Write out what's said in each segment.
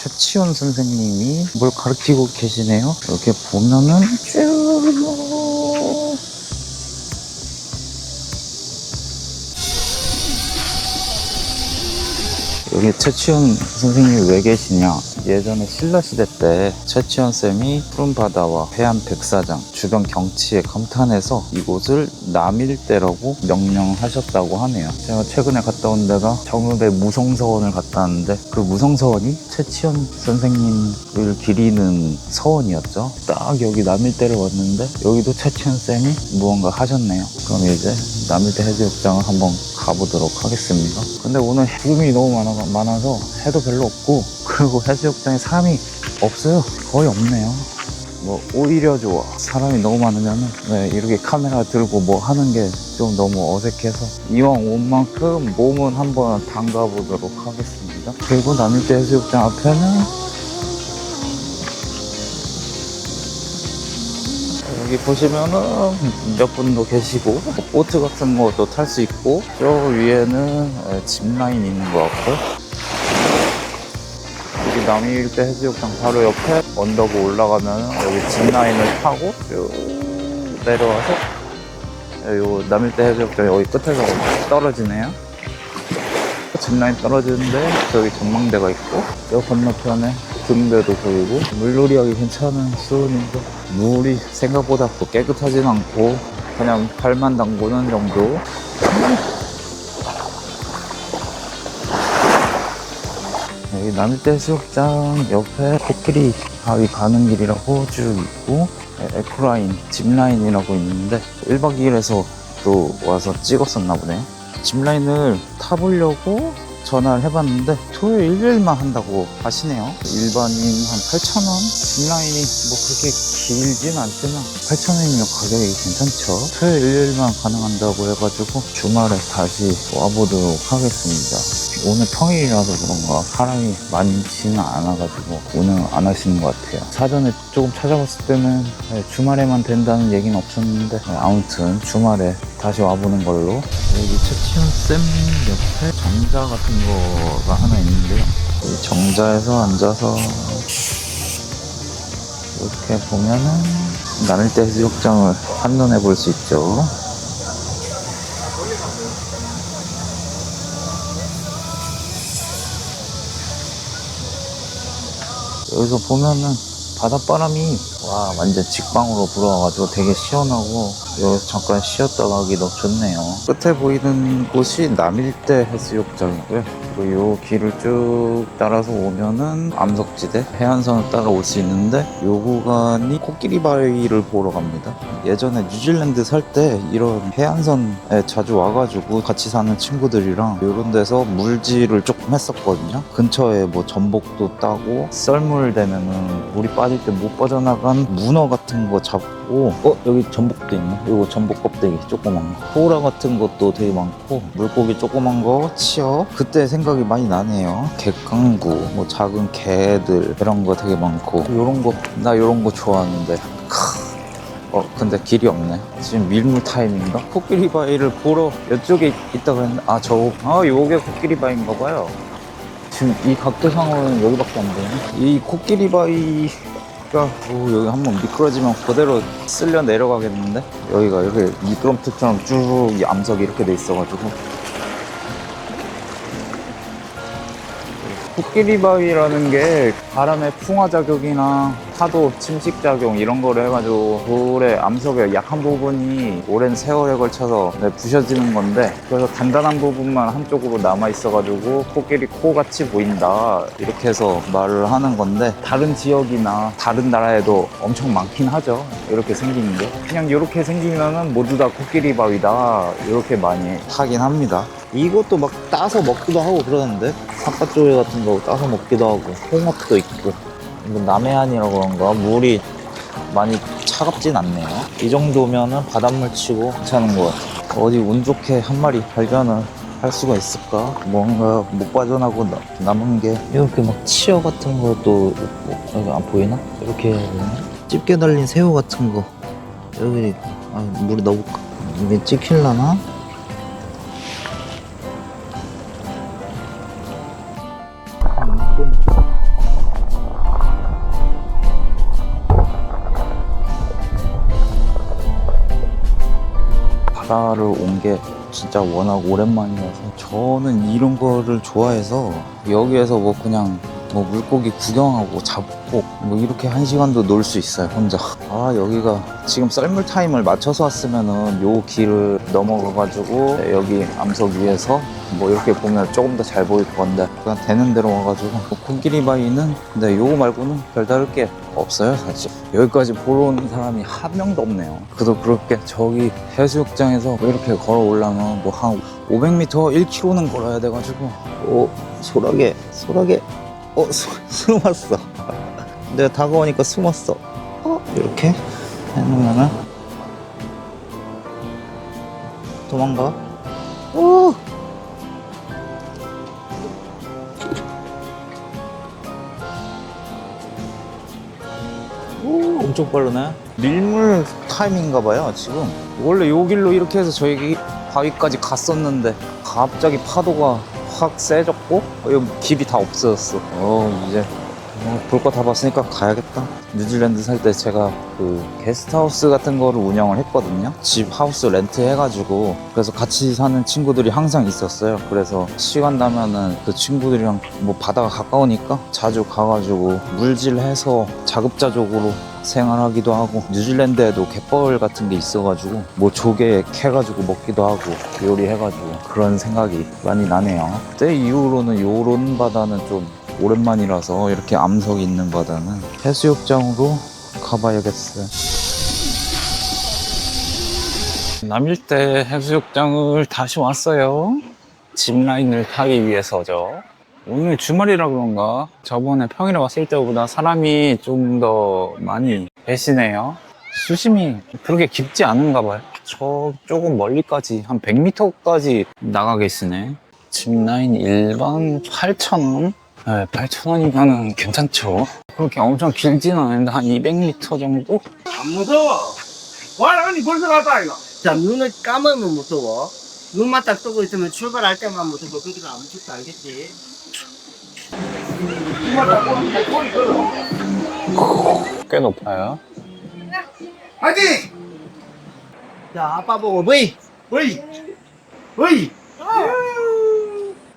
최치원 선생님이 뭘 가르치고 계시네요. 이렇게 보면은 쭉 여기 최치원 선생님이 왜 계시냐, 예전에 신라시대 때 최치원 쌤이 푸른 바다와 해안 백사장 주변 경치에 감탄해서 이곳을 남일대라고 명명하셨다고 하네요. 제가 최근에 갔다 온 데가 정읍의 무성서원을 갔다 왔는데 그 무성서원이 최치원 선생님을 기리는 서원이었죠. 딱 여기 남일대를 왔는데 여기도 최치원 쌤이 무언가 하셨네요. 그럼 이제 남일대 해수욕장을 한번 가보도록 하겠습니다. 근데 오늘 구름이 너무 많아서 해도 별로 없고, 그리고 해수욕장에 사람이 없어요. 거의 없네요. 뭐 오히려 좋아. 사람이 너무 많으면 이렇게 카메라 들고 뭐 하는 게 좀 너무 어색해서 이왕 온 만큼 몸은 한번 담가 보도록 하겠습니다. 그리고 남일대 해수욕장 앞에는 여기 보시면은 몇 분도 계시고 보트 같은 것도 탈 수 있고, 저 위에는 짚라인 있는 것 같고, 여기 남일대 해수욕장 바로 옆에 언덕 올라가면 여기 짚라인을 타고 쭉 내려와서 요 남일대 해수욕장 여기 끝에서 떨어지네요. 짚라인 떨어지는데 저기 전망대가 있고, 요 건너편에 등대도 보이고, 물놀이 하기 괜찮은 수온인데 물이 생각보다 깨끗하진 않고 그냥 발만 담그는 정도. 여기 남일대 해수욕장 옆에 코끼리 바위 가는 길이라고 쭉 있고, 에코라인, 짚라인이라고 있는데 1박 2일에서 또 와서 찍었었나 보네요. 짚라인을 타보려고 전화를 해봤는데 토요일 일요일만 한다고 하시네요. 일반인 한 8,000원? 짚라인이 뭐 그렇게 길진 않지만 8,000원이면 가격이 괜찮죠. 토요일 일요일만 가능한다고 해가지고 주말에 다시 와보도록 하겠습니다. 오늘 평일이라서 그런가 사람이 많지는 않아가지고 오늘 안 하시는 것 같아요. 사전에 조금 찾아봤을 때는 주말에만 된다는 얘기는 없었는데 아무튼 주말에 다시 와보는 걸로. 여기 최치원 쌤 옆에 정자 같은 거가 하나 있는데요. 이 정자에서 앉아서 이렇게 보면은 남일대 해수욕장을 한눈에 볼 수 있죠. 여기서 보면은 바닷바람이 와 완전 직방으로 불어와가지고 되게 시원하고 여기서 잠깐 쉬었다 가기도 좋네요. 끝에 보이는 곳이 남일대 해수욕장이고요. 그리고 이 길을 쭉 따라서 오면은 암석지대 해안선을 따라 올 수 있는데 요 구간이 코끼리 바위를 보러 갑니다. 예전에 뉴질랜드 살 때 이런 해안선에 자주 와가지고 같이 사는 친구들이랑 이런 데서 물질을 조금 했었거든요. 근처에 뭐 전복도 따고 썰물 되면은 물이 빠질 때 못 빠져나간 문어 같은 거 잡고, 여기 전복도 있네. 이거 전복 껍데기 조그만 거, 호라 같은 것도 되게 많고, 물고기 조그만 거, 치어. 그때 생각이 많이 나네요. 갯강구, 뭐 작은 개들 이런 거 되게 많고, 요런 거 나 요런 거 좋아하는데 근데 길이 없네. 지금 밀물 타임인가? 코끼리 바위를 보러 이쪽에 있다고 했는데 요게 코끼리 바위인가 봐요. 지금 이 각도상으로는 여기밖에 안 보이네. 이 코끼리 바위가 여기 한번 미끄러지면 그대로 쓸려 내려가겠는데, 여기가 이렇게 미끄럼틀처럼 쭉 이 암석이 이렇게 돼 있어가지고. 코끼리 바위라는 게 바람의 풍화작용이나 파도 침식작용 이런 거를 해가지고 돌의 암석의 약한 부분이 오랜 세월에 걸쳐서 부셔지는 건데, 그래서 단단한 부분만 한쪽으로 남아있어가지고 코끼리 코같이 보인다 이렇게 해서 말을 하는 건데, 다른 지역이나 다른 나라에도 엄청 많긴 하죠. 이렇게 생기는 게 그냥 이렇게 생기면은 모두 다 코끼리 바위다 이렇게 많이 하긴 합니다. 이것도 막 따서 먹기도 하고 그러는데, 삿갓조개 같은 거 따서 먹기도 하고, 홍합도 있고. 이거 남해안이라 그런가 물이 많이 차갑진 않네요. 이 정도면은 바닷물 치고 괜찮은 것 같아요. 어디 운 좋게 한 마리 발견을 할 수가 있을까? 뭔가 못 빠져나고 남은 게 이렇게 막 치어 같은 것도 있고, 여기 안 보이나? 이렇게 집게 달린 새우 같은 거 여기 물에 넣어볼까? 이게 찍힐라나? 바다를 온 게 진짜 워낙 오랜만이어서 저는 이런 거를 좋아해서 여기에서 뭐 그냥 뭐 물고기 구경하고 잡고 뭐 이렇게 1시간도 놀 수 있어요, 혼자. 아, 여기가 지금 썰물 타임을 맞춰서 왔으면은 요 길을 넘어가가지고 여기 암석 위에서 뭐 이렇게 보면 조금 더 잘 보일 건데 그냥 되는 대로 와가지고 코끼리 바위는 근데 요거 말고는 별다를 게 없어요, 사실. 여기까지 보러 오는 사람이 한 명도 없네요. 그래도 그렇게 저기 해수욕장에서 이렇게 걸어 오려면 뭐 한 500m, 1km는 걸어야 돼가지고 소라게 숨었어. 내가 다가오니까 숨었어. 이렇게 해놓으면은 도망가. 오! 엄청 빠르네. 밀물 타임인가 봐요, 지금. 원래 요 길로 이렇게 해서 저희 바위까지 갔었는데 갑자기 파도가 확 세졌고 여기 길이 다 없어졌어. 이제 볼 거 다 봤으니까 가야겠다. 뉴질랜드 살 때 제가 그 게스트하우스 같은 거를 운영을 했거든요. 집 하우스 렌트 해가지고. 그래서 같이 사는 친구들이 항상 있었어요. 그래서 시간 나면은 그 친구들이랑 뭐 바다가 가까우니까 자주 가가지고 물질해서 자급자족으로 생활하기도 하고, 뉴질랜드에도 갯벌 같은 게 있어가지고 뭐 조개 캐가지고 먹기도 하고 요리해가지고 그런 생각이 많이 나네요. 그때 이후로는 요런 바다는 좀 오랜만이라서 이렇게 암석이 있는 바다는 해수욕장으로 가봐야겠어요. 남일대 해수욕장을 다시 왔어요. 짚라인을 타기 위해서죠. 오늘 주말이라 그런가 저번에 평일에 왔을 때보다 사람이 좀 더 많이 계시네요. 수심이 그렇게 깊지 않은가 봐요. 저 조금 멀리까지 한 100m까지 나가 계시네. 짚라인 일반 8,000원? 네, 8,000원이면 괜찮죠. 그렇게 엄청 길지는 않은데 한 200m 정도? 안 무서워. 와라니 벌써 갔다 이거. 자, 눈을 감으면 무서워. 눈만 딱 뜨고 있으면 출발할 때만 무서워. 그기는 아무 짓도 알겠지. 꽤 높아요. 화이팅! 자, 아빠 보고 브이! 브이! 브이!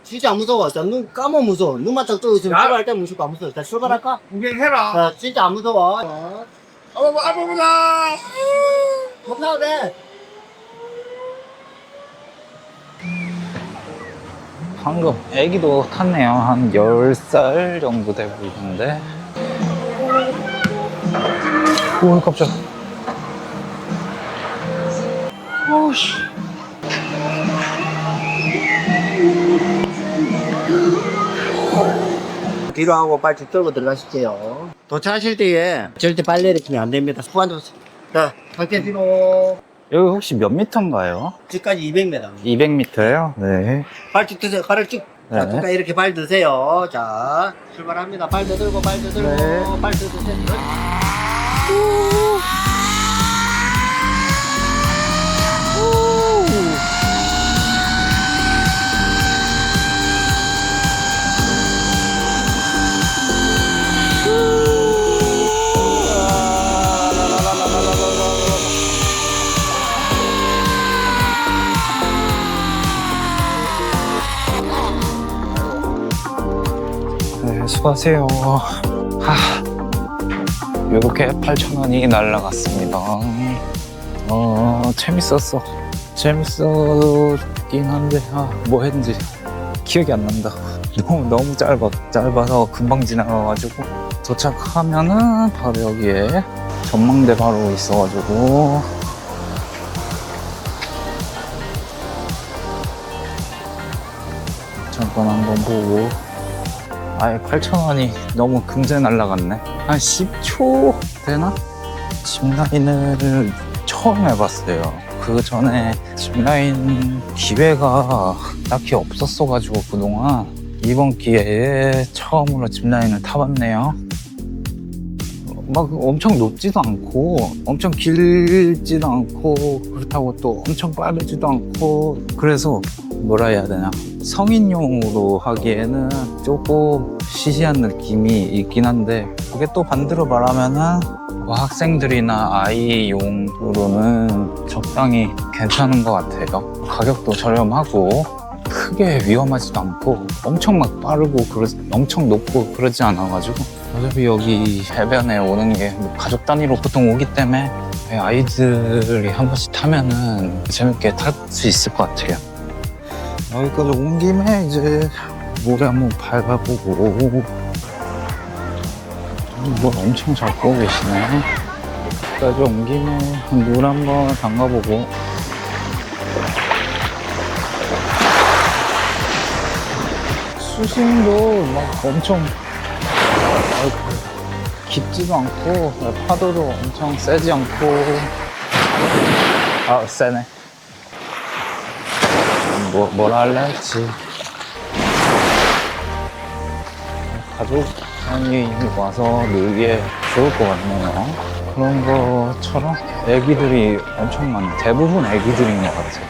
진짜 안 무서워. 자, 눈 감으면 무서워. 눈만 딱 뜨고 있으면 출발할 때 무섭고 안 무서워. 자, 출발할까? 구경해라. 자, 진짜 안 무서워. 아빠보다. 못 타도 돼. 방금 애기도 탔네요. 한 10살 정도 돼 보이는데. 오, 깜짝. 오씨. 뒤로 하고 발치 떨고 들어가실게요. 도착하실 때에 절대 발 내리시면 안 됩니다. 후반도. 자, 밖에 뒤로. 여기 혹시 몇 미터인가요? 집까지 200m. 200m예요? 네. 발쭉 드세요. 발을 쭉. 자, 네. 그러니까 이렇게 발 드세요. 자, 출발합니다. 발도 들고, 발도 들고, 네. 발도 드세요. 네, 수고하세요. 이렇게 8,000원이 날라갔습니다. 재밌었어. 재밌었긴 한데, 뭐 했는지 기억이 안 난다. 너무 짧아서 금방 지나가가지고, 도착하면은 바로 여기에 전망대 바로 있어가지고, 잠깐 한번 보고, 아예 8,000원이 너무 금세 날라갔네. 한 10초 되나? 짚라인을 처음 해봤어요. 그 전에 짚라인 기회가 딱히 없었어가지고 그동안 이번 기회에 처음으로 짚라인을 타봤네요. 막 엄청 높지도 않고 엄청 길지도 않고 그렇다고 또 엄청 빠르지도 않고, 그래서 뭐라 해야 되나, 성인용으로 하기에는 조금 시시한 느낌이 있긴 한데, 그게 또 반대로 말하면은 뭐 학생들이나 아이용으로는 적당히 괜찮은 것 같아요. 가격도 저렴하고 크게 위험하지도 않고 엄청 막 빠르고 엄청 높고 그러지 않아가지고 어차피 여기 해변에 오는 게뭐 가족 단위로 보통 오기 때문에 아이들이 한 번씩 타면은 재밌게 탈 수 있을 것 같아요. 여기까지 온 김에 이제 모래 한번 밟아보고 뭘 엄청 잘 보고 계시네. 여기까지 온 김에 물 한번 담가보고 수심도 막 엄청 깊지도 않고 파도도 엄청 세지 않고 세네. 뭐라 할래 했지. 가족이 와서 놀기에 좋을 것 같네요. 그런 것처럼 애기들이 엄청 많네. 대부분 애기들인 것 같아요.